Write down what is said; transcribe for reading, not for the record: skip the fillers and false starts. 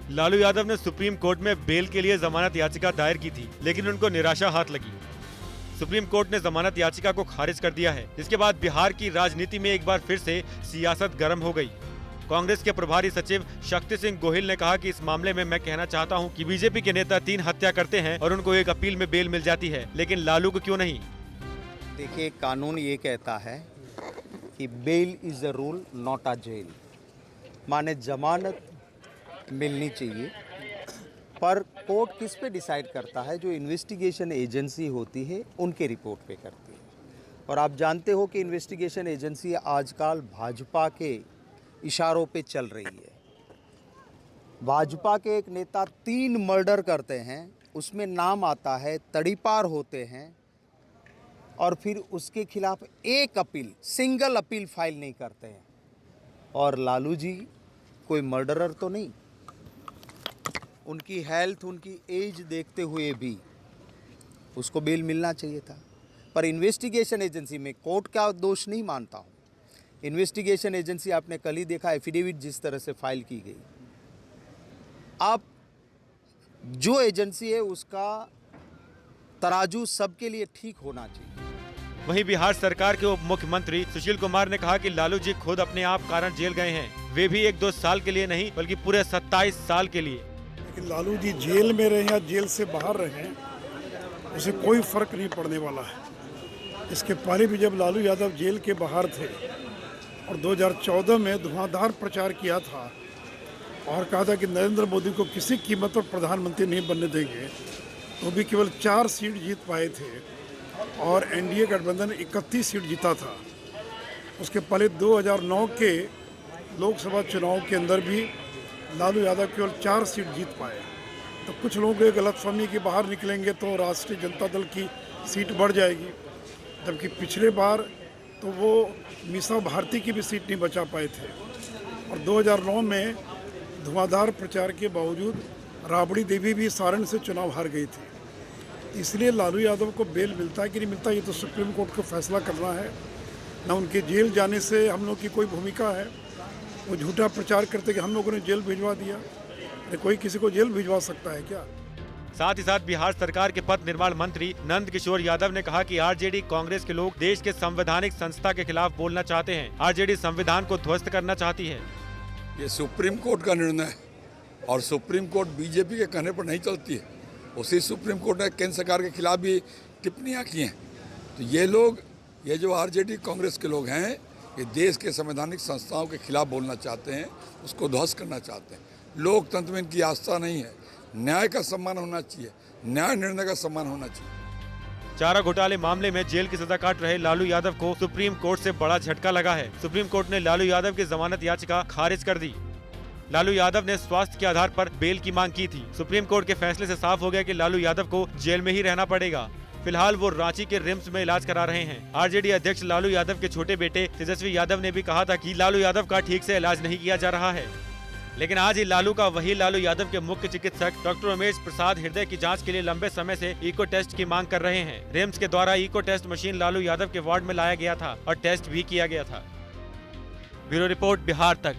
लालू यादव ने supreme court में bell के लिए जमानत याचिका दायर की थी, लेकिन उनको निराशा हाथ लगी। सुप्रीम कोर्ट ने जमानत याचिका को खारिज कर दिया है। इसके बाद बिहार की राजनीति में एक बार फिर से सियासत गर्म हो गई। कांग्रेस के प्रभारी सचिव शक्ति सिंह गोहिल ने कहा कि इस मामले में मैं कहना चाहता हूं कि बीजेपी के नेता 3 हत्या करते हैं और उनको एक अपील में बेल मिल जाती है, लेकिन लालू को क्यों नहीं। देखिए, कानून ये कहता है कि bail is a rule not a jail, माने जमानत मिलनी चाहिए। पर कोर्ट किस पे डिसाइड करता है? जो इन्वेस्टिगेशन एजेंसी होती है उनके रिपोर्ट पे करती है। और आप जानते हो कि इन्वेस्टिगेशन एजेंसी आजकल भाजपा के इशारों पे चल रही है। भाजपा के एक नेता 3 मर्डर करते हैं, उसमें नाम आता है, तड़ीपार होते हैं, और फिर उसके खिलाफ एक अपील, सिंगल अपील फाइल नहीं करते हैं। और लालू जी कोई मर्डरर तो नहीं। उनकी हेल्थ, उनकी एज देखते हुए भी उसको बेल मिलना चाहिए था। पर इन्वेस्टिगेशन एजेंसी में कोर्ट का दोष नहीं मानता हूँ। इन्वेस्टिगेशन एजेंसी आपने कल ही देखा, एफिडेविट जिस तरह से फाइल की गई। अब जो एजेंसी है उसका तराजू सबके लिए ठीक होना चाहिए। वहीं बिहार सरकार के उप मुख्यमंत्री सुशील कुमार ने कहा कि लालू जी खुद अपने आप कारण जेल गए हैं। वे भी 1-2 साल के लिए नहीं, बल्कि पूरे 27 साल के लिए। लेकिन लालू जी जेल में रहे या जेल से बाहर रहे, उसे कोई फर्क नहीं पड़ने वाला है। इसके पहले भी जब लालू यादव जेल के बाहर थे और 2014 में धुआंधार प्रचार किया था और कहा था कि नरेंद्र मोदी को किसी कीमत पर प्रधानमंत्री नहीं बनने देंगे, तो भी केवल 4 सीट जीत पाए थे और एनडीए गठबंधन 31 सीट जीता था। उसके पहले 2009 के लोकसभा चुनाव के अंदर भी लालू यादव केवल 4 सीट जीत पाए। तो कुछ लोगों को ये गलतफहमी कि बाहर निकलेंगे तो राष्ट्रीय जनता दल की सीट बढ़ जाएगी, जबकि पिछले बार तो वो मीसा भारती की भी सीट नहीं बचा पाए थे। और 2009 में धुआंधार प्रचार के बावजूद राबड़ी देवी भी सारण से चुनाव हार गई थी। इसलिए लालू यादव को बेल मिलता है कि नहीं मिलता, ये तो सुप्रीम कोर्ट को फैसला करना है। ना उनके जेल जाने से हम लोग की कोई भूमिका है। वो झूठा प्रचार करते कि हम लोगों ने जेल भिजवा दिया। कोई किसी को जेल भिजवा सकता है क्या? साथ ही साथ बिहार सरकार के पथ निर्माण मंत्री नंद किशोर यादव ने कहा कि आरजेडी कांग्रेस के लोग देश के संवैधानिक संस्था के खिलाफ बोलना चाहते हैं। आरजेडी संविधान को ध्वस्त करना चाहती है। ये सुप्रीम कोर्ट का निर्णय है और सुप्रीम कोर्ट बीजेपी के कहने पर नहीं चलती है। उसी सुप्रीम कोर्ट ने केंद्र सरकार के खिलाफ भी टिप्पणियां की हैं। तो ये लोग, ये जो आरजेडी कांग्रेस के लोग हैं, ये देश के संवैधानिक संस्थाओं के खिलाफ बोलना चाहते हैं, उसको ध्वस्त करना चाहते हैं। लोकतंत्र में इनकी आस्था नहीं है। न्याय का सम्मान होना चाहिए, न्याय निर्णय का सम्मान होना चाहिए। चारा घोटाले मामले में जेल की सजा काट रहे लालू यादव को सुप्रीम कोर्ट से बड़ा झटका लगा है। सुप्रीम कोर्ट ने लालू यादव की जमानत याचिका खारिज कर दी। लालू यादव ने स्वास्थ्य के आधार पर बेल की मांग की थी। सुप्रीम कोर्ट के फैसले से साफ हो गया कि लालू यादव को जेल में ही रहना पड़ेगा। फिलहाल वो रांची के रिम्स में इलाज करा रहे हैं। आरजेडी अध्यक्ष लालू यादव के छोटे बेटे तेजस्वी यादव ने भी कहा था कि लालू यादव का ठीक से इलाज नहीं किया जा रहा है। लेकिन आज ही लालू का वही लालू यादव के मुख्य चिकित्सक डॉक्टर उमेश प्रसाद हृदय की जांच के लिए लंबे समय से इको टेस्ट की मांग कर रहे हैं। रिम्स के द्वारा echo test machine Lalu Yadav के वार्ड में लाया गया था और टेस्ट भी किया गया था। ब्यूरो रिपोर्ट, बिहार तक।